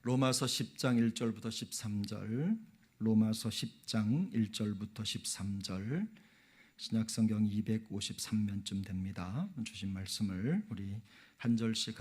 로마서 10장 1절부터 13절, 로마서 10장 1절부터 13절, 신약성경 253면쯤 됩니다. 주신 말씀을 우리 한 절씩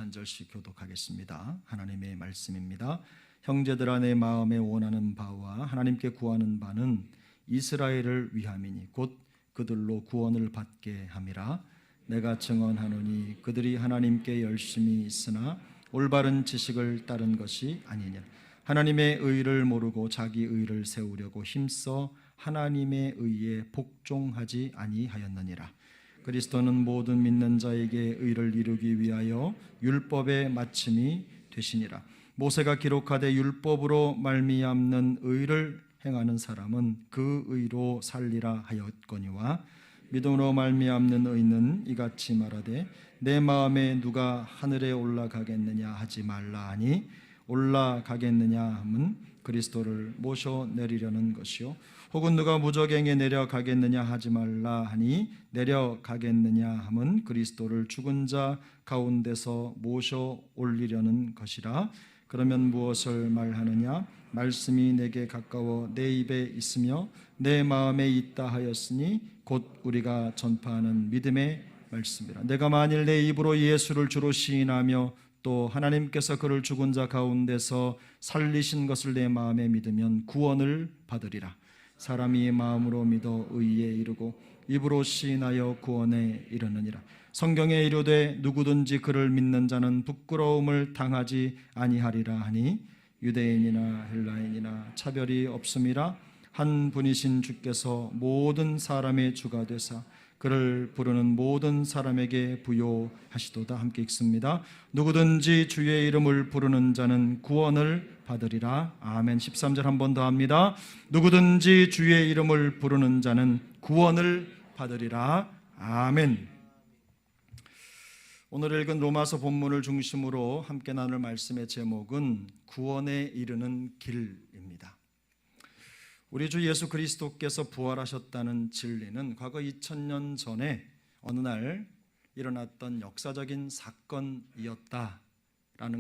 교독하겠습니다. 하나님의 말씀입니다. 형제들아, 내 마음에 원하는 바와 하나님께 구하는 바는 이스라엘을 위함이니 곧 그들로 구원을 받게 함이라. 내가 증언하노니 그들이 하나님께 열심히 있으나 올바른 지식을 따른 것이 아니냐. 하나님의 의를 모르고 자기 의를 세우려고 힘써 하나님의 의에 복종하지 아니하였느니라. 그리스도는 모든 믿는 자에게 의를 이루기 위하여 율법의 마침이 되시니라. 모세가 기록하되 율법으로 말미암는 의를 행하는 사람은 그 의로 살리라 하였거니와 믿음으로 말미암는 의는 이같이 말하되 내 마음에 누가 하늘에 올라가겠느냐 하지 말라 하니 올라가겠느냐 함은 그리스도를 모셔 내리려는 것이요 혹은 누가 무저갱에 내려가겠느냐 하지 말라 하니 내려가겠느냐 함은 그리스도를 죽은 자 가운데서 모셔 올리려는 것이라. 그러면 무엇을 말하느냐? 말씀이 내게 가까워 내 입에 있으며 내 마음에 있다 하였으니 곧 우리가 전파하는 믿음의 말씀이라. 내가 만일 내 입으로 예수를 주로 시인하며 또 하나님께서 그를 죽은 자 가운데서 살리신 것을 내 마음에 믿으면 구원을 받으리라. 사람이 마음으로 믿어 의에 이르고 입으로 시인하여 구원에 이르느니라. 성경에 이르되 누구든지 그를 믿는 자는 부끄러움을 당하지 아니하리라 하니 유대인이나 헬라인이나 차별이 없음이라. 한 분이신 주께서 모든 사람의 주가 되사 그를 부르는 모든 사람에게 부요하시도다. 함께 읽습니다. 누구든지 주의 이름을 부르는 자는 구원을 받으리라. 아멘. 13절 한 번 더 합니다. 누구든지 주의 이름을 부르는 자는 구원을 받으리라. 아멘. 오늘 읽은 로마서 본문을 중심으로 함께 나눌 말씀의 제목은 구원에 이르는 길입니다. 우리 주 예수 그리스도께서 부활하셨다는 진리는 과거 2000년 전에 어느 날 일어났던 역사적인 사건이었다라는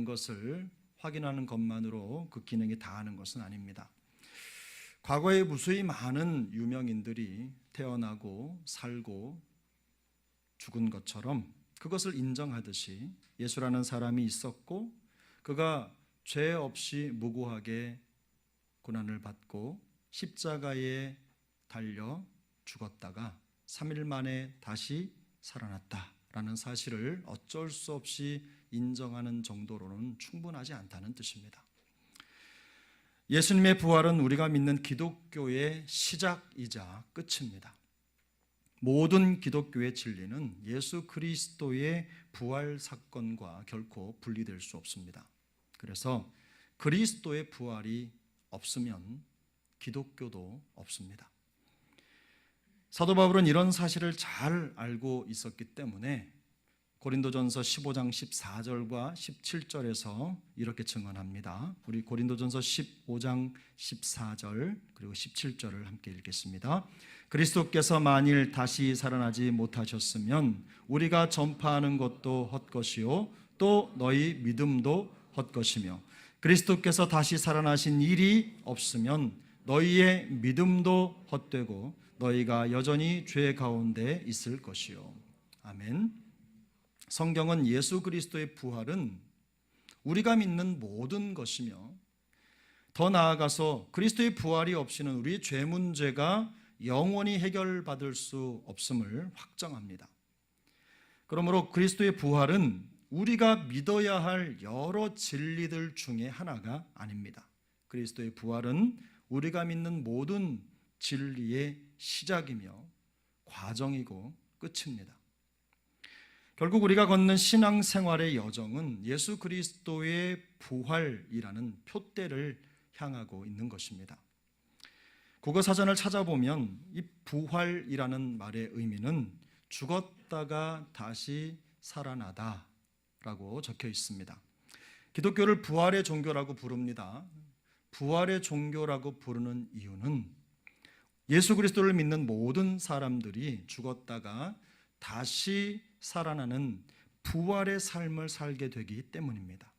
것을 확인하는 것만으로 그 기능이 다하는 것은 아닙니다. 과거에 무수히 많은 유명인들이 태어나고 살고 죽은 것처럼 그것을 인정하듯이 예수라는 사람이 있었고 그가 죄 없이 무고하게 고난을 받고 십자가에 달려 죽었다가 3일 만에 다시 살아났다라는 사실을 어쩔 수 없이 인정하는 정도로는 충분하지 않다는 뜻입니다. 예수님의 부활은 우리가 믿는 기독교의 시작이자 끝입니다. 모든 기독교의 진리는 예수 그리스도의 부활 사건과 결코 분리될 수 없습니다. 그래서 그리스도의 부활이 없으면 기독교도 없습니다. 사도 바울은 이런 사실을 잘 알고 있었기 때문에 고린도전서 15장 14절과 17절에서 이렇게 증언합니다. 우리 고린도전서 15장 14절 그리고 17절을 함께 읽겠습니다. 그리스도께서 만일 다시 살아나지 못하셨으면 우리가 전파하는 것도 헛것이요 또 너희 믿음도 헛것이며 그리스도께서 다시 살아나신 일이 없으면 너희의 믿음도 헛되고 너희가 여전히 죄 가운데 있을 것이요. 아멘. 성경은 예수 그리스도의 부활은 우리가 믿는 모든 것이며 더 나아가서 그리스도의 부활이 없이는 우리의 죄 문제가 영원히 해결받을 수 없음을 확정합니다. 그러므로 그리스도의 부활은 우리가 믿어야 할 여러 진리들 중에 하나가 아닙니다. 그리스도의 부활은 우리가 믿는 모든 진리의 시작이며 과정이고 끝입니다. 결국 우리가 걷는 신앙생활의 여정은 예수 그리스도의 부활이라는 표대를 향하고 있는 것입니다. 국어사전을 찾아보면 이 부활이라는 말의 의미는 죽었다가 다시 살아나다 라고 적혀 있습니다. 기독교를 부활의 종교라고 부릅니다. 부활의 종교라고 부르는 이유는 예수 그리스도를 믿는 모든 사람들이 죽었다가 다시 살아나는 부활의 삶을 살게 되기 때문입니다.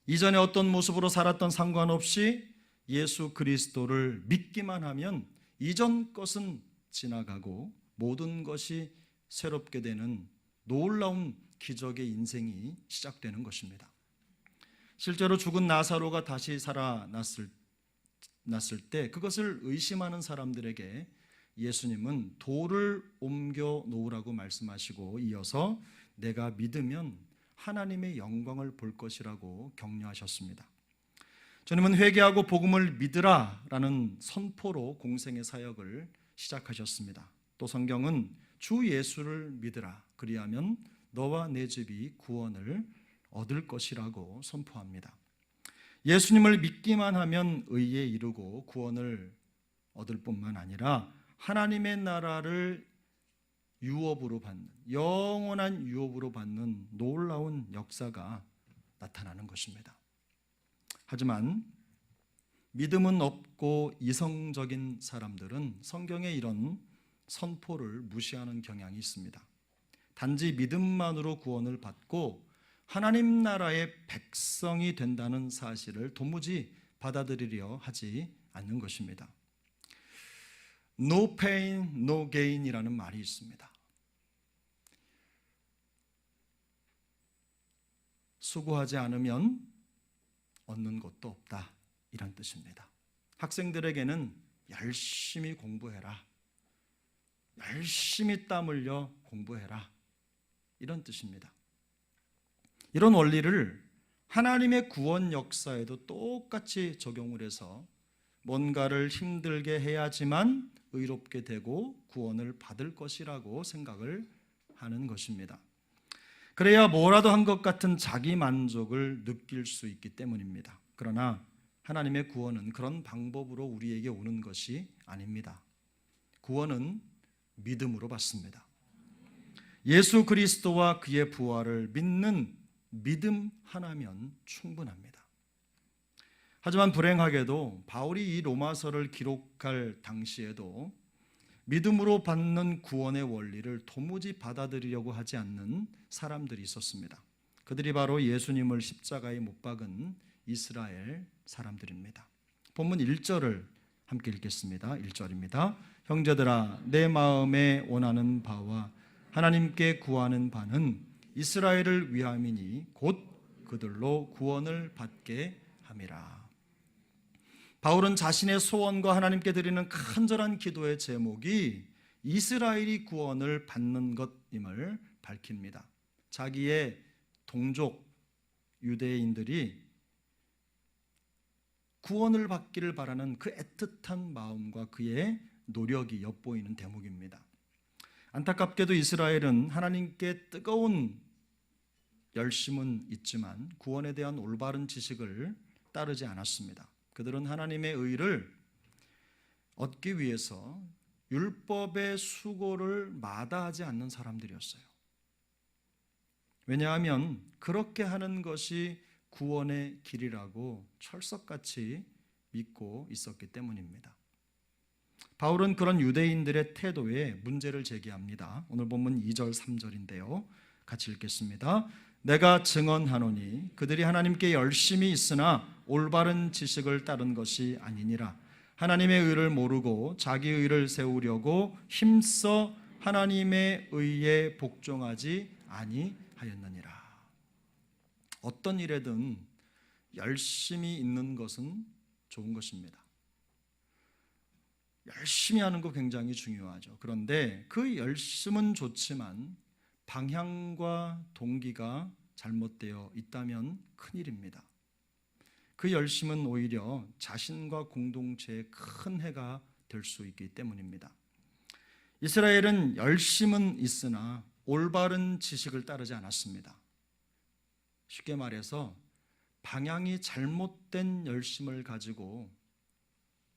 이전에 어떤 모습으로 살았던 상관없이 예수 그리스도를 믿기만 하면 이전 것은 지나가고 모든 것이 새롭게 되는 놀라운 기적의 인생이 시작되는 것입니다. 실제로 죽은 나사로가 다시 살아났을 때 그것을 의심하는 사람들에게 예수님은 돌을 옮겨 놓으라고 말씀하시고 이어서 내가 믿으면 하나님의 영광을 볼 것이라고 격려하셨습니다. 주님은 회개하고 복음을 믿으라라는 선포로 공생의 사역을 시작하셨습니다. 또 성경은 주 예수를 믿으라 그리하면 너와 내 집이 구원을 얻을 것이라고 선포합니다. 예수님을 믿기만 하면 의에 이르고 구원을 얻을 뿐만 아니라 하나님의 나라를 유업으로 받는, 영원한 유업으로 받는 놀라운 역사가 나타나는 것입니다. 하지만 믿음은 없고 이성적인 사람들은 성경의 이런 선포를 무시하는 경향이 있습니다. 단지 믿음만으로 구원을 받고 하나님 나라의 백성이 된다는 사실을 도무지 받아들이려 하지 않는 것입니다. No pain, no gain이라는 말이 있습니다. 수고하지 않으면 얻는 것도 없다, 이런 뜻입니다. 학생들에게는 열심히 공부해라, 열심히 땀 흘려 공부해라, 이런 뜻입니다. 이런 원리를 하나님의 구원 역사에도 똑같이 적용을 해서 뭔가를 힘들게 해야지만 의롭게 되고 구원을 받을 것이라고 생각을 하는 것입니다. 그래야 뭐라도 한 것 같은 자기 만족을 느낄 수 있기 때문입니다. 그러나 하나님의 구원은 그런 방법으로 우리에게 오는 것이 아닙니다. 구원은 믿음으로 받습니다. 예수 그리스도와 그의 부활을 믿는 믿음 하나면 충분합니다. 하지만 불행하게도 바울이 이 로마서를 기록할 당시에도 믿음으로 받는 구원의 원리를 도무지 받아들이려고 하지 않는 사람들이 있었습니다. 그들이 바로 예수님을 십자가에 못 박은 이스라엘 사람들입니다. 본문 1절을 함께 읽겠습니다. 1절입니다. 형제들아, 내 마음에 원하는 바와 하나님께 구하는 바는 이스라엘을 위함이니 곧 그들로 구원을 받게 함이라. 바울은 자신의 소원과 하나님께 드리는 간절한 기도의 제목이 이스라엘이 구원을 받는 것임을 밝힙니다. 자기의 동족 유대인들이 구원을 받기를 바라는 그 애틋한 마음과 그의 노력이 엿보이는 대목입니다. 안타깝게도 이스라엘은 하나님께 뜨거운 열심은 있지만 구원에 대한 올바른 지식을 따르지 않았습니다. 그들은 하나님의 의를 얻기 위해서 율법의 수고를 마다하지 않는 사람들이었어요. 왜냐하면 그렇게 하는 것이 구원의 길이라고 철석같이 믿고 있었기 때문입니다. 바울은 그런 유대인들의 태도에 문제를 제기합니다. 오늘 본문 2절 3절인데요. 같이 읽겠습니다. 내가 증언하노니 그들이 하나님께 열심히 있으나 올바른 지식을 따른 것이 아니니라. 하나님의 의를 모르고 자기 의를 세우려고 힘써 하나님의 의에 복종하지 아니하였느니라. 어떤 일에든 열심히 있는 것은 좋은 것입니다. 열심히 하는 거 굉장히 중요하죠. 그런데 그 열심은 좋지만 방향과 동기가 잘못되어 있다면 큰일입니다. 그 열심은 오히려 자신과 공동체에 큰 해가 될 수 있기 때문입니다. 이스라엘은 열심은 있으나 올바른 지식을 따르지 않았습니다. 쉽게 말해서 방향이 잘못된 열심을 가지고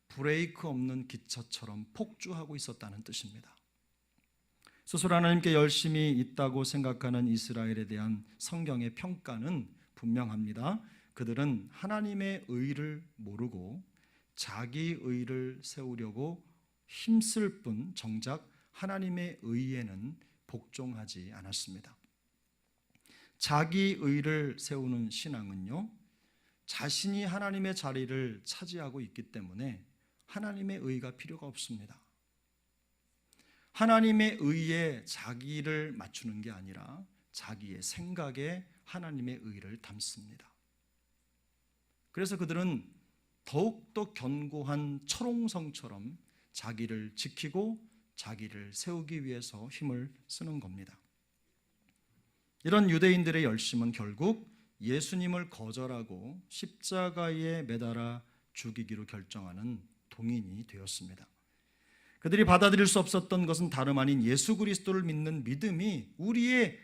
브레이크 없는 기차처럼 폭주하고 있었다는 뜻입니다. 스스로 하나님께 열심히 있다고 생각하는 이스라엘에 대한 성경의 평가는 분명합니다. 그들은 하나님의 의를 모르고 자기 의를 세우려고 힘쓸 뿐 정작 하나님의 의에는 복종하지 않았습니다. 자기 의를 세우는 신앙은요, 자신이 하나님의 자리를 차지하고 있기 때문에 하나님의 의가 필요가 없습니다. 하나님의 의에 자기를 맞추는 게 아니라 자기의 생각에 하나님의 의를 담습니다. 그래서 그들은 더욱더 견고한 철옹성처럼 자기를 지키고 자기를 세우기 위해서 힘을 쓰는 겁니다. 이런 유대인들의 열심은 결국 예수님을 거절하고 십자가에 매달아 죽이기로 결정하는 동인이 되었습니다. 그들이 받아들일 수 없었던 것은 다름 아닌 예수 그리스도를 믿는 믿음이 우리의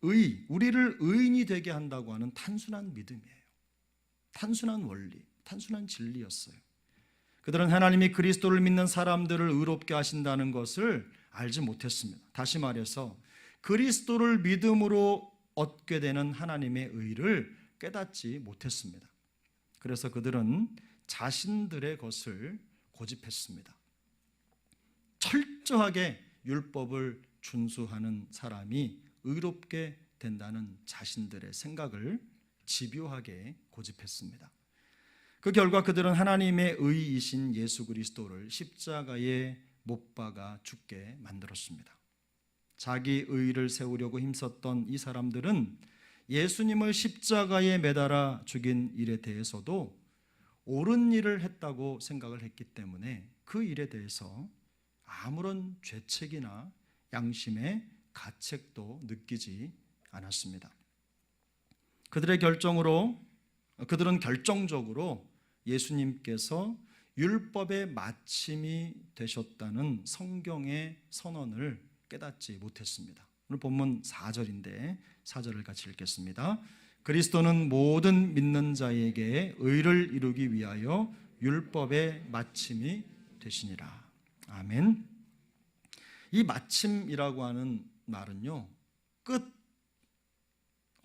우리를 의인이 되게 한다고 하는 단순한 믿음이에요. 단순한 원리, 단순한 진리였어요. 그들은 하나님이 그리스도를 믿는 사람들을 의롭게 하신다는 것을 알지 못했습니다. 다시 말해서 그리스도를 믿음으로 얻게 되는 하나님의 의를 깨닫지 못했습니다. 그래서 그들은 자신들의 것을 고집했습니다. 철저하게 율법을 준수하는 사람이 의롭게 된다는 자신들의 생각을 집요하게 고집했습니다. 그 결과 그들은 하나님의 의이신 예수 그리스도를 십자가에 못 박아 죽게 만들었습니다. 자기 의를 세우려고 힘썼던 이 사람들은 예수님을 십자가에 매달아 죽인 일에 대해서도 옳은 일을 했다고 생각을 했기 때문에 그 일에 대해서 아무런 죄책이나 양심의 가책도 느끼지 않았습니다. 그들은 결정적으로 예수님께서 율법의 마침이 되셨다는 성경의 선언을 깨닫지 못했습니다. 오늘 본문 4절인데 4절을 같이 읽겠습니다. 그리스도는 모든 믿는 자에게 의를 이루기 위하여 율법의 마침이 되시니라. 아멘. 이 마침이라고 하는 말은요, 끝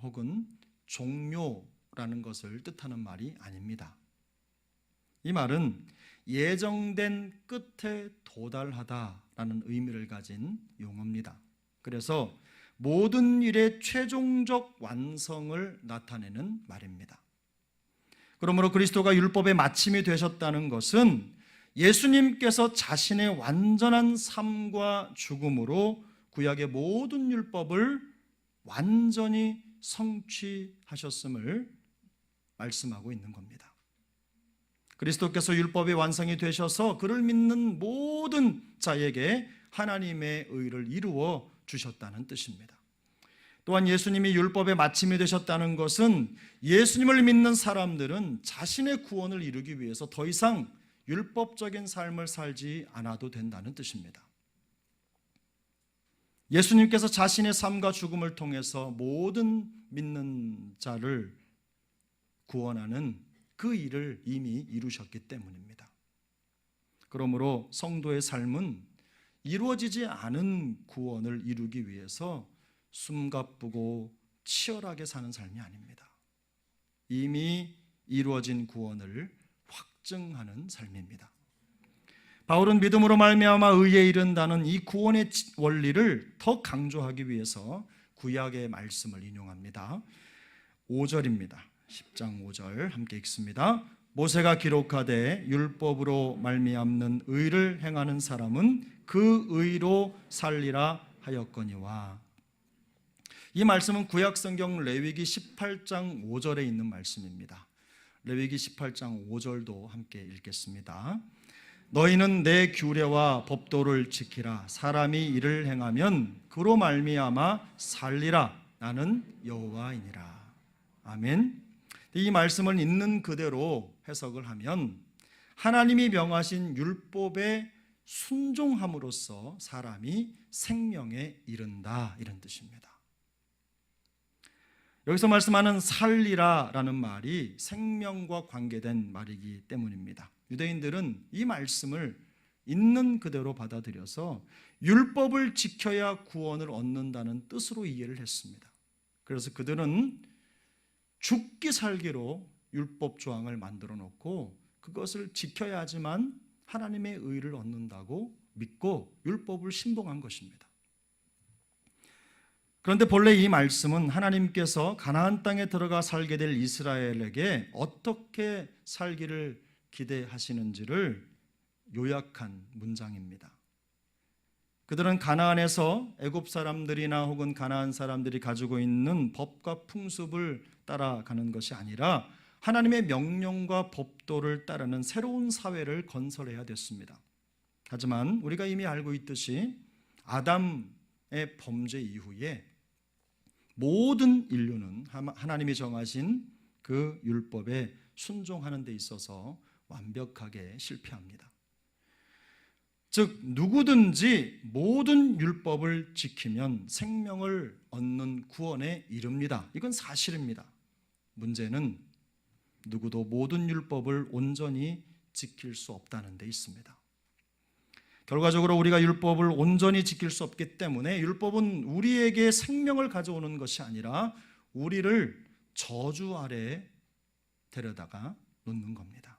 혹은 종료라는 것을 뜻하는 말이 아닙니다. 이 말은 예정된 끝에 도달하다라는 의미를 가진 용어입니다. 그래서 모든 일의 최종적 완성을 나타내는 말입니다. 그러므로 그리스도가 율법의 마침이 되셨다는 것은 예수님께서 자신의 완전한 삶과 죽음으로 구약의 모든 율법을 완전히 성취하셨음을 말씀하고 있는 겁니다. 그리스도께서 율법의 완성이 되셔서 그를 믿는 모든 자에게 하나님의 의를 이루어 주셨다는 뜻입니다. 또한 예수님이 율법의 마침이 되셨다는 것은 예수님을 믿는 사람들은 자신의 구원을 이루기 위해서 더 이상 율법적인 삶을 살지 않아도 된다는 뜻입니다. 예수님께서 자신의 삶과 죽음을 통해서 모든 믿는 자를 구원하는 그 일을 이미 이루셨기 때문입니다. 그러므로 성도의 삶은 이루어지지 않은 구원을 이루기 위해서 숨가쁘고 치열하게 사는 삶이 아닙니다. 이미 이루어진 구원을 확증하는 삶입니다. 바울은 믿음으로 말미암아 의에 이른다는 이 구원의 원리를 더 강조하기 위해서 구약의 말씀을 인용합니다. 5절입니다. 10장 5절 함께 읽습니다. 모세가 기록하되 율법으로 말미암는 의를 행하는 사람은 그 의로 살리라 하였거니와. 이 말씀은 구약 성경 레위기 18장 5절에 있는 말씀입니다. 레위기 18장 5절도 함께 읽겠습니다. 너희는 내 규례와 법도를 지키라. 사람이 이를 행하면 그로 말미암아 살리라. 나는 여호와이니라. 아멘. 이 말씀을 있는 그대로 해석을 하면 하나님이 명하신 율법에 순종함으로써 사람이 생명에 이른다, 이런 뜻입니다. 여기서 말씀하는 살리라라는 말이 생명과 관계된 말이기 때문입니다. 유대인들은 이 말씀을 있는 그대로 받아들여서 율법을 지켜야 구원을 얻는다는 뜻으로 이해를 했습니다. 그래서 그들은 죽기 살기로 율법 조항을 만들어 놓고 그것을 지켜야 하지만 하나님의 의를 얻는다고 믿고 율법을 신봉한 것입니다. 그런데 본래 이 말씀은 하나님께서 가나안 땅에 들어가 살게 될 이스라엘에게 어떻게 살기를 기대하시는지를 요약한 문장입니다. 그들은 가나안에서 애굽 사람들이나 혹은 가나안 사람들이 가지고 있는 법과 풍습을 따라가는 것이 아니라 하나님의 명령과 법도를 따르는 새로운 사회를 건설해야 됐습니다. 하지만 우리가 이미 알고 있듯이 아담의 범죄 이후에 모든 인류는 하나님이 정하신 그 율법에 순종하는 데 있어서 완벽하게 실패합니다. 즉 누구든지 모든 율법을 지키면 생명을 얻는 구원에 이릅니다. 이건 사실입니다. 문제는 누구도 모든 율법을 온전히 지킬 수 없다는 데 있습니다. 결과적으로 우리가 율법을 온전히 지킬 수 없기 때문에 율법은 우리에게 생명을 가져오는 것이 아니라 우리를 저주 아래에 데려다가 놓는 겁니다.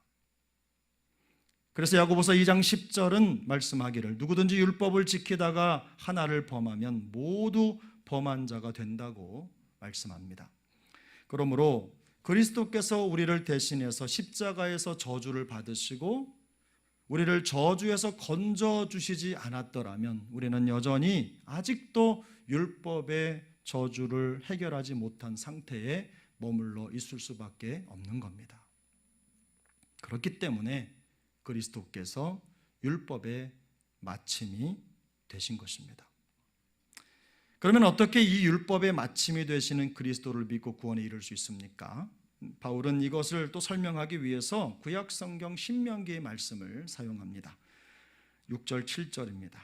그래서 야고보서 2장 10절은 말씀하기를 누구든지 율법을 지키다가 하나를 범하면 모두 범한 자가 된다고 말씀합니다. 그러므로 그리스도께서 우리를 대신해서 십자가에서 저주를 받으시고 우리를 저주에서 건져주시지 않았더라면 우리는 여전히 아직도 율법의 저주를 해결하지 못한 상태에 머물러 있을 수밖에 없는 겁니다. 그렇기 때문에 그리스도께서 율법의 마침이 되신 것입니다. 그러면 어떻게 이 율법의 마침이 되시는 그리스도를 믿고 구원에 이를 수 있습니까? 바울은 이것을 또 설명하기 위해서 구약 성경 신명기의 말씀을 사용합니다. 6절 7절입니다.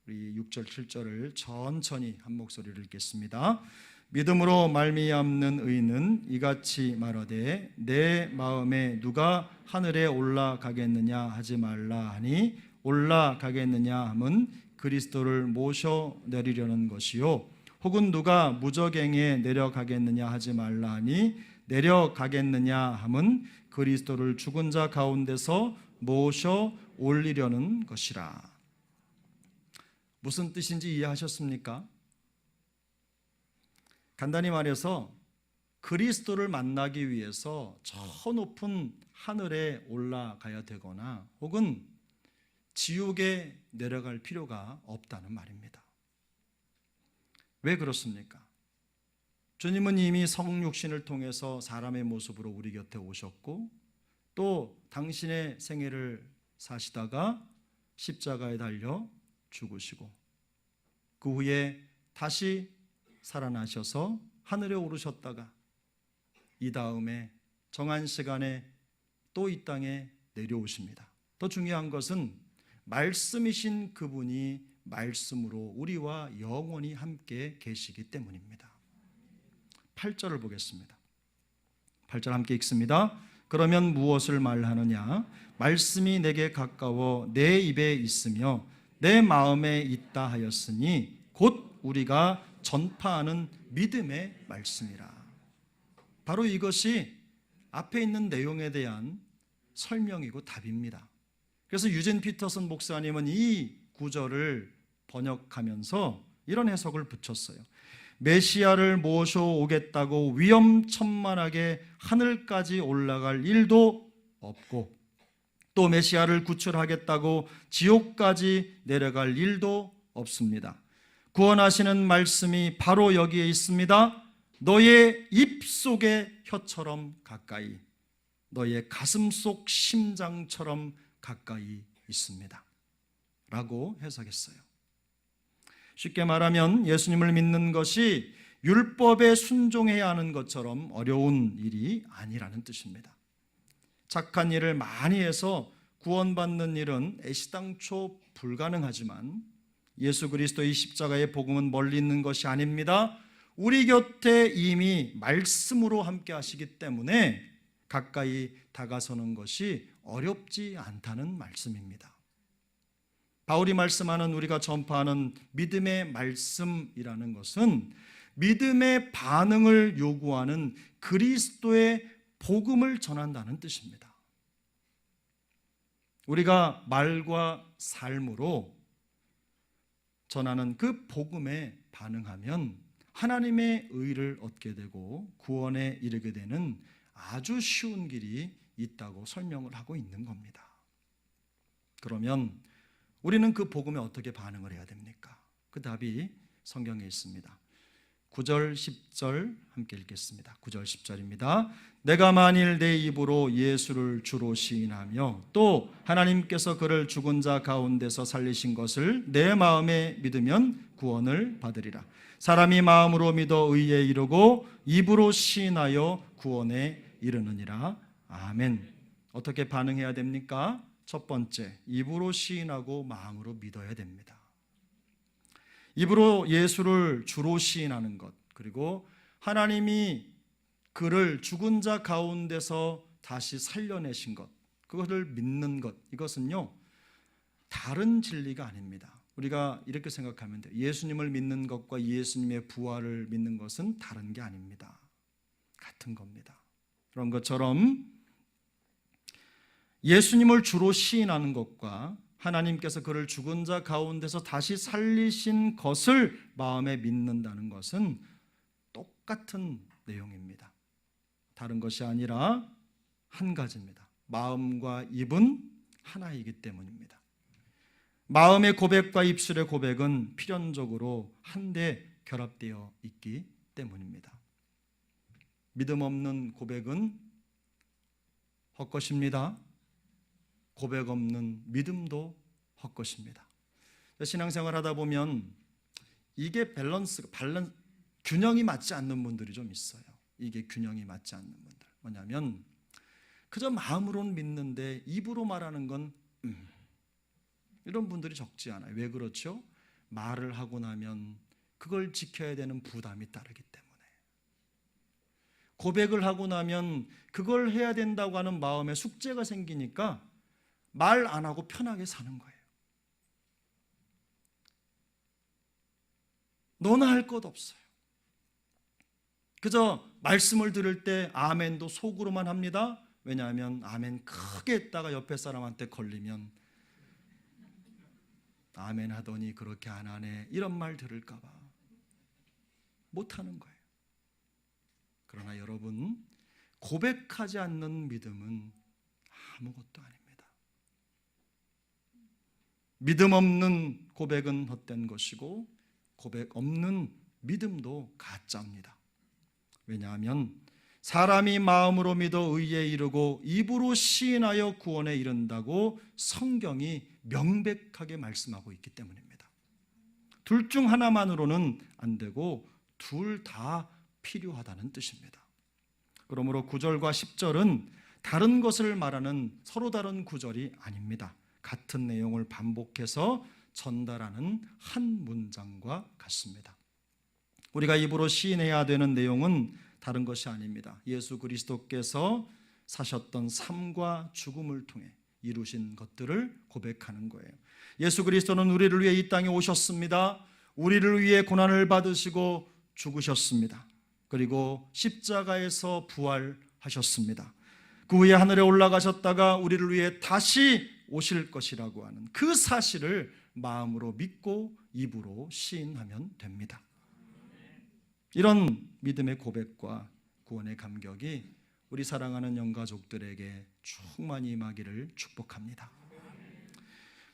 우리 6절 7절을 천천히 한 목소리를 읽겠습니다. 믿음으로 말미암는 의는 이같이 말하되 내 마음에 누가 하늘에 올라가겠느냐 하지 말라 하니 올라가겠느냐 함은 그리스도를 모셔 내리려는 것이요 혹은 누가 무저갱에 내려가겠느냐 하지 말라 하니 내려가겠느냐 함은 그리스도를 죽은 자 가운데서 모셔 올리려는 것이라. 무슨 뜻인지 이해하셨습니까? 간단히 말해서 그리스도를 만나기 위해서 저 높은 하늘에 올라가야 되거나 혹은 지옥에 내려갈 필요가 없다는 말입니다. 왜 그렇습니까? 주님은 이미 성육신을 통해서 사람의 모습으로 우리 곁에 오셨고 또 당신의 생애를 사시다가 십자가에 달려 죽으시고 그 후에 다시 살아나셔서 하늘에 오르셨다가 이 다음에 정한 시간에 또 이 땅에 내려오십니다. 더 중요한 것은 말씀이신 그분이 말씀으로 우리와 영원히 함께 계시기 때문입니다. 8절을 보겠습니다. 8절 함께 읽습니다. 그러면 무엇을 말하느냐? 말씀이 내게 가까워 내 입에 있으며 내 마음에 있다 하였으니 곧 우리가 전파하는 믿음의 말씀이라. 바로 이것이 앞에 있는 내용에 대한 설명이고 답입니다. 그래서 유진 피터슨 목사님은 이 구절을 번역하면서 이런 해석을 붙였어요. 메시아를 모셔오겠다고 위험천만하게 하늘까지 올라갈 일도 없고 또 메시아를 구출하겠다고 지옥까지 내려갈 일도 없습니다. 구원하시는 말씀이 바로 여기에 있습니다. 너의 입속의 혀처럼 가까이, 너의 가슴속 심장처럼 가까이 있습니다 라고 해석했어요. 쉽게 말하면 예수님을 믿는 것이 율법에 순종해야 하는 것처럼 어려운 일이 아니라는 뜻입니다. 착한 일을 많이 해서 구원받는 일은 애시당초 불가능하지만 예수 그리스도의 십자가의 복음은 멀리 있는 것이 아닙니다. 우리 곁에 이미 말씀으로 함께 하시기 때문에 가까이 다가서는 것이 어렵지 않다는 말씀입니다. 바울이 말씀하는 우리가 전파하는 믿음의 말씀이라는 것은 믿음의 반응을 요구하는 그리스도의 복음을 전한다는 뜻입니다. 우리가 말과 삶으로 전하는 그 복음에 반응하면 하나님의 의를 얻게 되고 구원에 이르게 되는 아주 쉬운 길이 있다고 설명을 하고 있는 겁니다. 그러면 우리는 그 복음에 어떻게 반응을 해야 됩니까? 그 답이 성경에 있습니다. 9절 10절 함께 읽겠습니다. 9절 10절입니다. 내가 만일 내 입으로 예수를 주로 시인하며 또 하나님께서 그를 죽은 자 가운데서 살리신 것을 내 마음에 믿으면 구원을 받으리라. 사람이 마음으로 믿어 의에 이르고 입으로 시인하여 구원에 이르느니라. 아멘. 어떻게 반응해야 됩니까? 첫 번째, 입으로 시인하고 마음으로 믿어야 됩니다. 입으로 예수를 주로 시인하는 것, 그리고 하나님이 그를 죽은 자 가운데서 다시 살려내신 것, 그것을 믿는 것, 이것은요 다른 진리가 아닙니다. 우리가 이렇게 생각하면 돼요. 예수님을 믿는 것과 예수님의 부활을 믿는 것은 다른 게 아닙니다. 같은 겁니다. 그런 것처럼 예수님을 주로 시인하는 것과 하나님께서 그를 죽은 자 가운데서 다시 살리신 것을 마음에 믿는다는 것은 똑같은 내용입니다. 다른 것이 아니라 한 가지입니다. 마음과 입은 하나이기 때문입니다. 마음의 고백과 입술의 고백은 필연적으로 한데 결합되어 있기 때문입니다. 믿음 없는 고백은 헛것입니다. 고백 없는 믿음도 헛것입니다. 신앙생활 하다 보면 이게 균형이 맞지 않는 분들이 좀 있어요. 이게 균형이 맞지 않는 분들. 뭐냐면 그저 마음으로는 믿는데 입으로 말하는 건 이런 분들이 적지 않아요. 왜 그렇죠? 말을 하고 나면 그걸 지켜야 되는 부담이 따르기 때문에. 고백을 하고 나면 그걸 해야 된다고 하는 마음에 숙제가 생기니까 말 안 하고 편하게 사는 거예요. 너나 할 것 없어요. 그저 말씀을 들을 때 아멘도 속으로만 합니다. 왜냐하면 아멘 크게 했다가 옆에 사람한테 걸리면 아멘 하더니 그렇게 안 하네 이런 말 들을까 봐 못하는 거예요. 그러나 여러분, 고백하지 않는 믿음은 아무것도 아닙니다. 믿음 없는 고백은 헛된 것이고 고백 없는 믿음도 가짜입니다. 왜냐하면 사람이 마음으로 믿어 의에 이르고 입으로 시인하여 구원에 이른다고 성경이 명백하게 말씀하고 있기 때문입니다. 둘 중 하나만으로는 안 되고 둘 다 필요하다는 뜻입니다. 그러므로 9절과 10절은 다른 것을 말하는 서로 다른 구절이 아닙니다. 같은 내용을 반복해서 전달하는 한 문장과 같습니다. 우리가 입으로 시인해야 되는 내용은 다른 것이 아닙니다. 예수 그리스도께서 사셨던 삶과 죽음을 통해 이루신 것들을 고백하는 거예요. 예수 그리스도는 우리를 위해 이 땅에 오셨습니다. 우리를 위해 고난을 받으시고 죽으셨습니다. 그리고 십자가에서 부활하셨습니다. 그 후에 하늘에 올라가셨다가 우리를 위해 다시 오실 것이라고 하는 그 사실을 마음으로 믿고 입으로 시인하면 됩니다. 이런 믿음의 고백과 구원의 감격이 우리 사랑하는 영가족들에게 충만히 임하기를 축복합니다.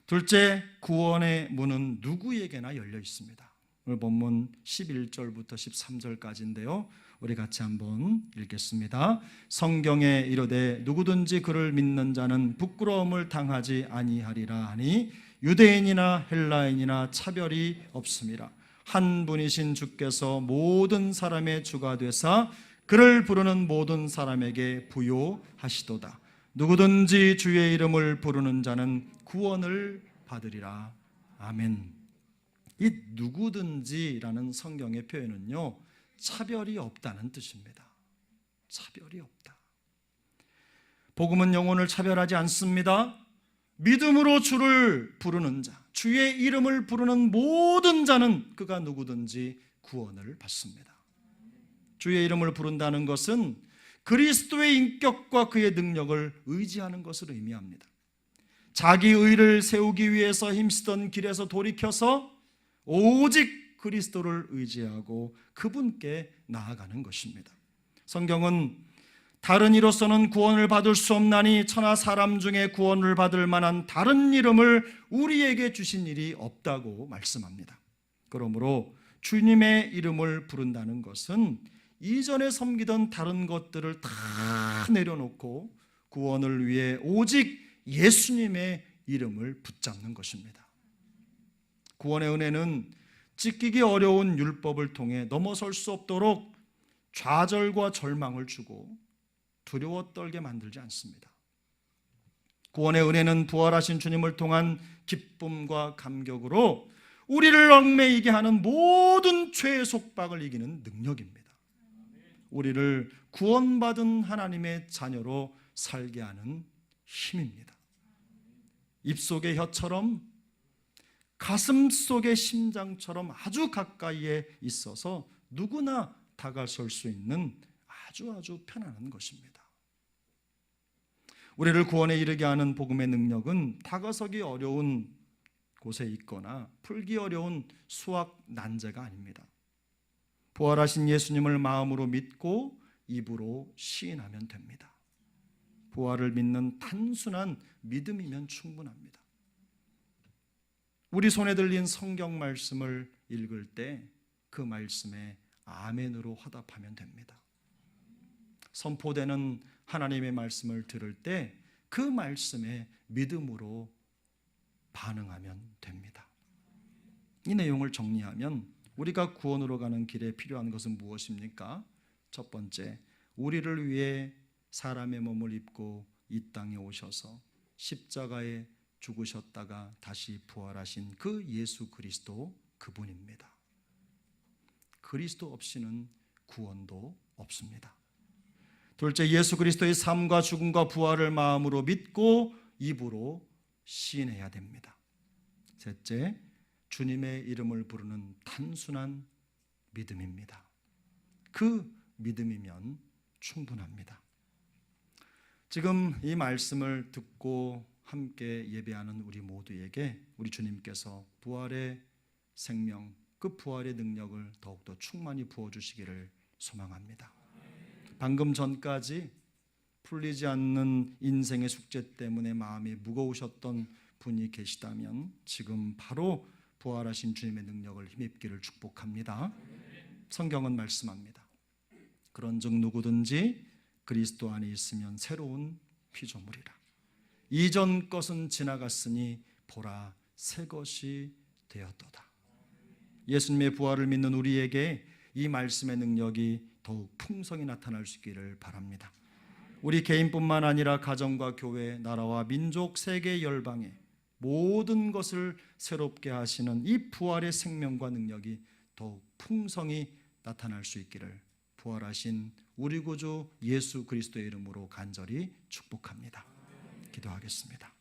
둘째, 구원의 문은 누구에게나 열려 있습니다. 오늘 본문 11절부터 13절까지인데요. 우리 같이 한번 읽겠습니다. 성경에 이르되 누구든지 그를 믿는 자는 부끄러움을 당하지 아니하리라 하니 유대인이나 헬라인이나 차별이 없음이라. 한 분이신 주께서 모든 사람의 주가 되사 그를 부르는 모든 사람에게 부요하시도다. 누구든지 주의 이름을 부르는 자는 구원을 받으리라. 아멘. 이 누구든지라는 성경의 표현은요, 차별이 없다는 뜻입니다. 차별이 없다. 복음은 영혼을 차별하지 않습니다. 믿음으로 주를 부르는 자, 주의 이름을 부르는 모든 자는 그가 누구든지 구원을 받습니다. 주의 이름을 부른다는 것은 그리스도의 인격과 그의 능력을 의지하는 것을 의미합니다. 자기 의를 세우기 위해서 힘쓰던 길에서 돌이켜서 오직 그리스도를 의지하고 그분께 나아가는 것입니다. 성경은 다른 이로서는 구원을 받을 수 없나니 천하 사람 중에 구원을 받을 만한 다른 이름을 우리에게 주신 일이 없다고 말씀합니다. 그러므로 주님의 이름을 부른다는 것은 이전에 섬기던 다른 것들을 다 내려놓고 구원을 위해 오직 예수님의 이름을 붙잡는 것입니다. 구원의 은혜는 찢기기 어려운 율법을 통해 넘어설 수 없도록 좌절과 절망을 주고 두려워 떨게 만들지 않습니다. 구원의 은혜는 부활하신 주님을 통한 기쁨과 감격으로 우리를 얽매이게 하는 모든 죄의 속박을 이기는 능력입니다. 우리를 구원받은 하나님의 자녀로 살게 하는 힘입니다. 입속의 혀처럼 가슴 속의 심장처럼 아주 가까이에 있어서 누구나 다가설 수 있는 아주 편안한 것입니다. 우리를 구원에 이르게 하는 복음의 능력은 다가서기 어려운 곳에 있거나 풀기 어려운 수학 난제가 아닙니다. 부활하신 예수님을 마음으로 믿고 입으로 시인하면 됩니다. 부활을 믿는 단순한 믿음이면 충분합니다. 우리 손에 들린 성경 말씀을 읽을 때 그 말씀에 아멘으로 화답하면 됩니다. 선포되는 하나님의 말씀을 들을 때 그 말씀에 믿음으로 반응하면 됩니다. 이 내용을 정리하면 우리가 구원으로 가는 길에 필요한 것은 무엇입니까? 첫 번째, 우리를 위해 사람의 몸을 입고 이 땅에 오셔서 십자가에 죽으셨다가 다시 부활하신 그 예수 그리스도, 그분입니다. 그리스도 없이는 구원도 없습니다. 둘째, 예수 그리스도의 삶과 죽음과 부활을 마음으로 믿고 입으로 시인해야 됩니다. 셋째, 주님의 이름을 부르는 단순한 믿음입니다. 그 믿음이면 충분합니다. 지금 이 말씀을 듣고 함께 예배하는 우리 모두에게 우리 주님께서 부활의 생명, 그 부활의 능력을 더욱더 충만히 부어주시기를 소망합니다. 방금 전까지 풀리지 않는 인생의 숙제 때문에 마음이 무거우셨던 분이 계시다면 지금 바로 부활하신 주님의 능력을 힘입기를 축복합니다. 성경은 말씀합니다. 그런즉 누구든지 그리스도 안에 있으면 새로운 피조물이라. 이전 것은 지나갔으니 보라 새 것이 되었도다. 예수님의 부활을 믿는 우리에게 이 말씀의 능력이 더욱 풍성히 나타날 수 있기를 바랍니다. 우리 개인뿐만 아니라 가정과 교회, 나라와 민족, 세계 열방에 모든 것을 새롭게 하시는 이 부활의 생명과 능력이 더욱 풍성히 나타날 수 있기를 부활하신 우리 구주 예수 그리스도의 이름으로 간절히 축복합니다. 기도하겠습니다.